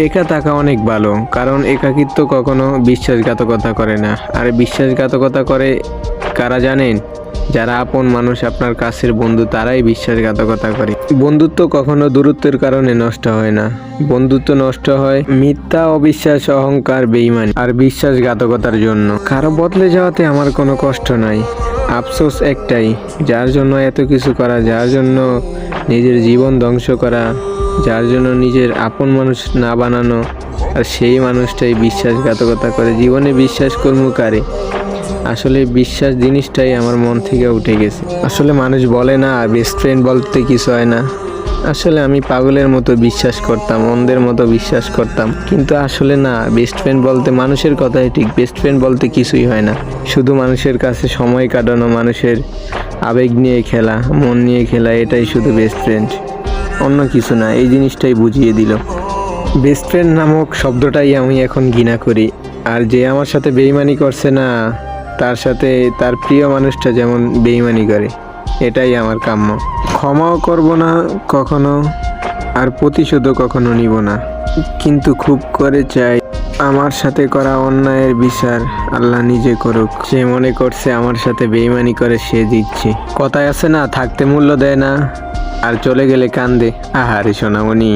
একা থাকা অনেক ভালো, কারণ একাকিত্ব কখনো বিশ্বাসঘাতকতা করে না। আর বিশ্বাসঘাতকতা করে কারা জানেন? যারা আপন মানুষ, আপনার কাছের বন্ধু, তারাই বিশ্বাসঘাতকতা করে। বন্ধুত্ব কখনো দূরত্বের কারণে নষ্ট হয় না। বন্ধুত্ব নষ্ট হয় মিথ্যা, অবিশ্বাস, অহংকার, বেঈমানি আর বিশ্বাসঘাতকতার জন্য। কারো বদলে যাওয়াতে আমার কোনো কষ্ট নাই। আফসোস একটাই, যার জন্য এত কিছু করা, যার জন্য নিজের জীবন ধ্বংস করা, যার জন্য নিজের আপন মানুষ না বানানো, আর সেই মানুষটাই বিশ্বাসঘাতকতা করে। জীবনে বিশ্বাস করবো কারে? আসলে বিশ্বাস জিনিসটাই আমার মন থেকে উঠে গেছে। আসলে মানুষ বলে না বেস্ট ফ্রেন্ড বলতে কিছু হয় না। আসলে আমি পাগলের মতো বিশ্বাস করতাম, অন্ধের মতো বিশ্বাস করতাম, কিন্তু আসলে না, বেস্ট ফ্রেন্ড বলতে মানুষের কথাই ঠিক। বেস্ট ফ্রেন্ড বলতে কিছুই হয় না, শুধু মানুষের কাছে সময় কাটানো, মানুষের আবেগ নিয়ে খেলা, মন নিয়ে খেলা, এটাই শুধু বেস্ট ফ্রেন্ড, অন্য কিছু না। এই জিনিসটাই বুঝিয়ে দিল। বেস্ট ফ্রেন্ড নামক শব্দটাই আমি এখন ঘৃণা করি। আর যে আমার সাথে বেইমানি করছে না, তার সাথে তার প্রিয় মানুষটা যেমন বেইমানি করে, এটাই আমার কাম্য। ক্ষমাও করব না কখনো, আর প্রতিশোধও কখনো নিব না। কিন্তু খুব করে চাই আমার সাথে করা অন্যায়ের বিচার আল্লাহ নিজে করুক। সে মনে করছে আমার সাথে বেইমানি করে সে দিচ্ছে। কথায় আছে না, থাকতে মূল্য দেয় না আর চলে গেলে কান্দে। আহারে সোনামণি।